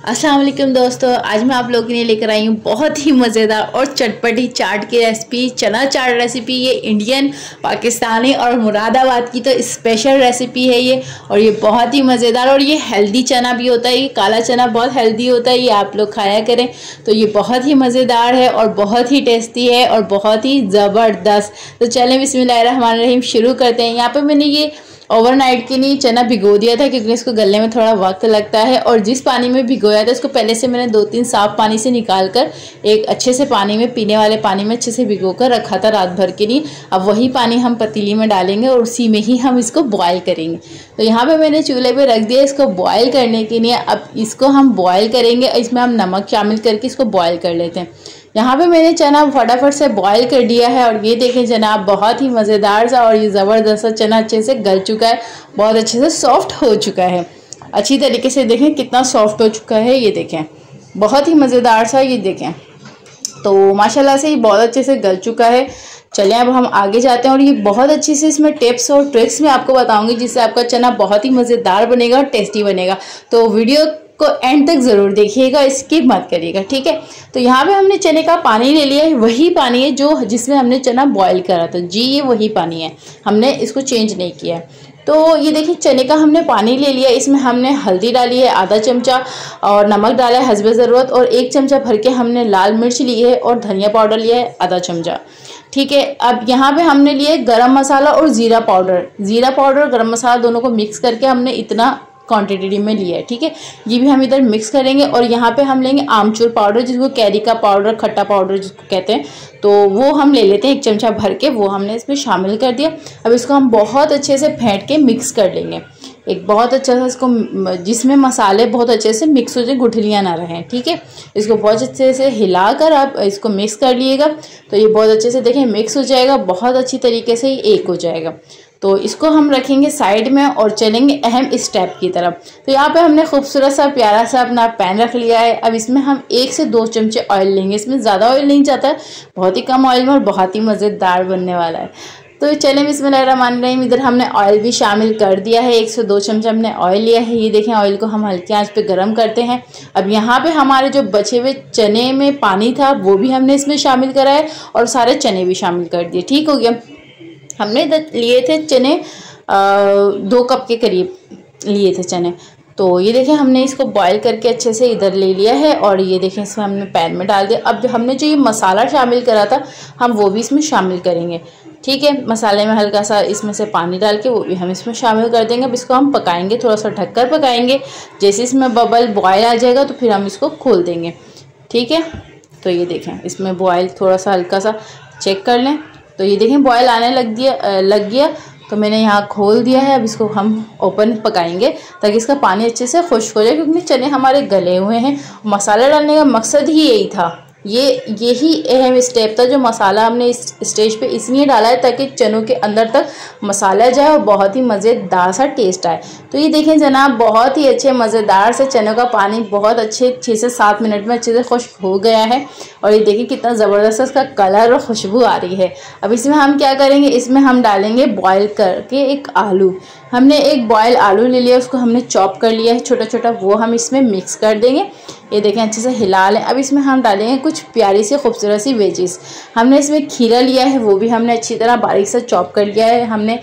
अस्सलाम वालेकुम दोस्तों, आज मैं आप लोगों के लिए लेकर आई हूँ बहुत ही मज़ेदार और चटपटी चाट की रेसिपी। चना चाट रेसिपी ये इंडियन, पाकिस्तानी और मुरादाबाद की तो स्पेशल रेसिपी है ये। और ये बहुत ही मज़ेदार और ये हेल्दी चना भी होता है। ये काला चना बहुत हेल्दी होता है, ये आप लोग खाया करें। तो ये बहुत ही मज़ेदार है और बहुत ही टेस्टी है और बहुत ही ज़बरदस्त। तो चलें बिस्मिल्लाहिर्रहमानिर्रहीम शुरू करते हैं। यहाँ पर मैंने ये ओवरनाइट के लिए चना भिगो दिया था क्योंकि इसको गलने में थोड़ा वक्त लगता है। और जिस पानी में भिगोया था उसको पहले से मैंने 2-3 साफ पानी से निकाल कर एक अच्छे से पानी में, पीने वाले पानी में अच्छे से भिगो कर रखा था रात भर के लिए। अब वही पानी हम पतीली में डालेंगे और उसी में ही हम इसको बॉयल करेंगे। तो यहाँ पे मैंने चूल्हे पे रख दिया इसको बॉयल करने के लिए। अब इसको हम बॉयल करेंगे, इसमें हम नमक शामिल करके इसको बॉयल कर लेते हैं। यहाँ पे मैंने चना फटाफट से बॉयल कर दिया है और ये देखें जनाब, बहुत ही मज़ेदार सा और ये ज़बरदस्त चना अच्छे से गल चुका है, बहुत अच्छे से सॉफ्ट हो चुका है। अच्छी तरीके से देखें कितना सॉफ्ट हो चुका है, ये देखें बहुत ही मज़ेदार सा, ये देखें तो माशाल्लाह से ये बहुत अच्छे से गल चुका है। चलें अब हम आगे जाते हैं और ये बहुत अच्छी से इसमें टिप्स और ट्रिक्स मैं आपको बताऊंगी जिससे आपका चना बहुत ही मज़ेदार बनेगा और टेस्टी बनेगा। तो वीडियो को एंड तक ज़रूर देखिएगा, स्किप मत करिएगा, ठीक है। तो यहाँ पे हमने चने का पानी ले लिया है, वही पानी है जो जिसमें हमने चना बॉयल करा था जी, ये वही पानी है, हमने इसको चेंज नहीं किया है। तो ये देखिए चने का हमने पानी ले लिया, इसमें हमने हल्दी डाली है आधा चमचा और नमक डाला है हस्बे ज़रूरत और 1 चमचा भर के हमने लाल मिर्च ली है और धनिया पाउडर लिया है आधा चमचा, ठीक है। अब यहाँ पे हमने लिए गरम मसाला और ज़ीरा पाउडर गरम मसाला दोनों को मिक्स करके हमने इतना क्वांटिटी में लिया है, ठीक है। ये भी हम इधर मिक्स करेंगे और यहाँ पे हम लेंगे आमचूर पाउडर, जिसको कैरी का पाउडर, खट्टा पाउडर जिसको कहते हैं, तो वो हम ले लेते हैं 1 चमचा भर के, वो हमने इसमें शामिल कर दिया। अब इसको हम बहुत अच्छे से फेंट के मिक्स कर लेंगे, एक बहुत अच्छा सा इसको, जिसमें मसाले बहुत अच्छे से मिक्स हो जाए, गुठलियाँ ना रहें, ठीक है। इसको बहुत अच्छे से हिलाकर आप इसको मिक्स कर लिएगा तो ये बहुत अच्छे से देखें मिक्स हो जाएगा, बहुत अच्छी तरीके से ये एक हो जाएगा। तो इसको हम रखेंगे साइड में और चलेंगे अहम स्टेप की तरफ। तो यहाँ पे हमने खूबसूरत सा प्यारा सा अपना पैन रख लिया है। अब इसमें हम 1 से 2 चमचे ऑयल लेंगे, इसमें ज़्यादा ऑयल नहीं जाता है, बहुत ही कम ऑयल में और बहुत ही मज़ेदार बनने वाला है। तो चलें बिस्मिल्लाहिर्रहमानिर्रहीम, इधर हमने ऑयल भी शामिल कर दिया है, 1 से 2 चमचा हमने ऑयल लिया है। ये देखें ऑयल को हम हल्की आंच पे गर्म करते हैं। अब यहाँ पे हमारे जो बचे हुए चने में पानी था वो भी हमने इसमें शामिल करा है और सारे चने भी शामिल कर दिए, ठीक हो गया। हमने लिए थे चने 2 कप के करीब लिए थे चने। तो ये देखें हमने इसको बॉईल करके अच्छे से इधर ले लिया है और ये देखें इसमें हमने पैन में डाल दिया। अब हमने जो ये मसाला शामिल करा था हम वो भी इसमें शामिल करेंगे, ठीक है। मसाले में हल्का सा इसमें से पानी डाल के वो भी हम इसमें शामिल कर देंगे। अब इसको हम पकाएंगे, थोड़ा सा ढककर पकाएंगे, जैसे इसमें बबल बॉयल आ जाएगा तो फिर हम इसको खोल देंगे, ठीक है। तो ये देखें इसमें बॉयल थोड़ा सा हल्का सा चेक कर लें, तो ये देखें बॉयल आने लग गया तो मैंने यहाँ खोल दिया है। अब इसको हम ओपन पकाएंगे ताकि इसका पानी अच्छे से खुश्क हो जाए, क्योंकि चने हमारे गले हुए हैं। मसाला डालने का मकसद ही यही था, यही अहम स्टेप था। जो मसाला हमने इस स्टेज पे इसलिए डाला है ताकि चनों के अंदर तक मसाला जाए और बहुत ही मज़ेदार सा टेस्ट आए। तो ये देखें जनाब, बहुत ही अच्छे मज़ेदार से चनों का पानी बहुत अच्छे 6 से 7 मिनट में अच्छे से खुश्क हो गया है और ये देखें कितना ज़बरदस्त इसका कलर और खुशबू आ रही है। अब इसमें हम क्या करेंगे, इसमें हम डालेंगे बॉयल करके एक आलू। हमने एक बॉयल आलू ले लिया, उसको हमने चॉप कर लिया है छोटा छोटा, वो हम इसमें मिक्स कर देंगे। ये देखें अच्छे से हिला लें। अब इसमें हम डालेंगे कुछ प्यारी सी खूबसूरत सी वेजिस। हमने इसमें खीरा लिया है, वो भी हमने अच्छी तरह बारीक से चॉप कर लिया है। हमने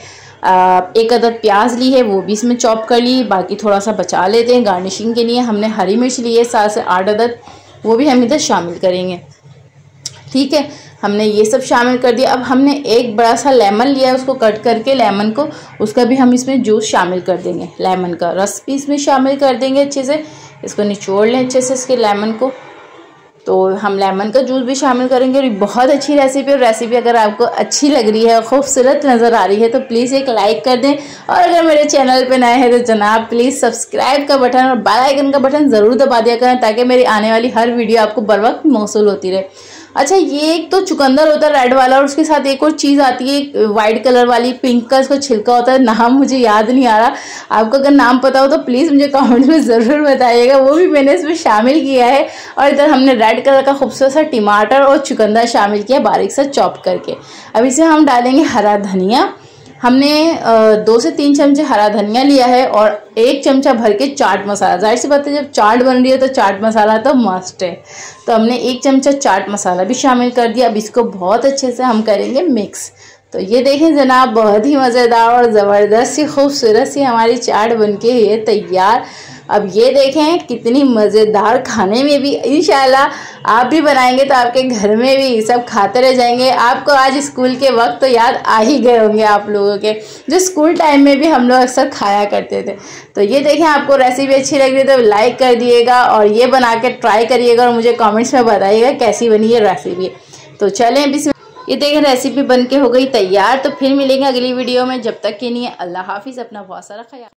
1 अदद प्याज ली है, वो भी इसमें चॉप कर ली, बाकी थोड़ा सा बचा लेते हैं गार्निशिंग के लिए। हमने हरी मिर्च ली है 7 से 8 अदद, वो भी हम इधर शामिल करेंगे, ठीक है। हमने ये सब शामिल कर दिया। अब हमने एक बड़ा सा लेमन लिया है, उसको कट करके लेमन को, उसका भी हम इसमें जूस शामिल कर देंगे, लेमन का रस भी इसमें शामिल कर देंगे। अच्छे से इसको निचोड़ लें अच्छे से इसके लेमन को, तो हम लेमन का जूस भी शामिल करेंगे। और बहुत अच्छी रेसिपी, और रेसिपी अगर आपको अच्छी लग रही है, खूबसूरत नज़र आ रही है तो प्लीज़ एक लाइक कर दें। और अगर मेरे चैनल पे नए हैं तो जनाब प्लीज़ सब्सक्राइब का बटन और बेल आइकन का बटन ज़रूर दबा दिया करें ताकि मेरी आने वाली हर वीडियो आपको बर वक्त मौसूल होती रहे। अच्छा, ये एक तो चुकंदर होता है रेड वाला और उसके साथ एक और चीज़ आती है वाइट कलर वाली, पिंक का इसका छिलका होता है, नाम मुझे याद नहीं आ रहा। आपको अगर नाम पता हो तो प्लीज़ मुझे कमेंट में ज़रूर बताइएगा, वो भी मैंने इसमें शामिल किया है। और इधर हमने रेड कलर का खूबसूरत सा टमाटर और चुकंदर शामिल किया बारीक सा चॉप करके। अब इसमें हम डालेंगे हरा धनिया, हमने 2 से 3 चमचे हरा धनिया लिया है और 1 चमचा भर के चाट मसाला। जाहिर सी बात है जब चाट बन रही है तो चाट मसाला तो मस्ट है, तो हमने 1 चमचा चाट मसाला भी शामिल कर दिया। अब इसको बहुत अच्छे से हम करेंगे मिक्स। तो ये देखें जनाब, बहुत ही मज़ेदार और ज़बरदस्त सी खूबसूरत सी हमारी चाट बनके है तैयार। अब ये देखें कितनी मज़ेदार, खाने में भी इंशाल्लाह आप भी बनाएंगे तो आपके घर में भी सब खाते रह जाएंगे। आपको आज स्कूल के वक्त तो याद आ ही गए होंगे आप लोगों के, जो स्कूल टाइम में भी हम लोग अक्सर खाया करते थे। तो ये देखें, आपको रेसिपी अच्छी लग रही है तो लाइक कर दिएगा और ये बना के ट्राई करिएगा और मुझे कॉमेंट्स में बताइएगा कैसी बनी ये रेसिपी। तो चलें अभी ये देखें रेसिपी बनके हो गई तैयार। तो फिर मिलेंगे अगली वीडियो में, जब तक के लिए अल्लाह हाफिज़, अपना बहुत सारा ख्याल।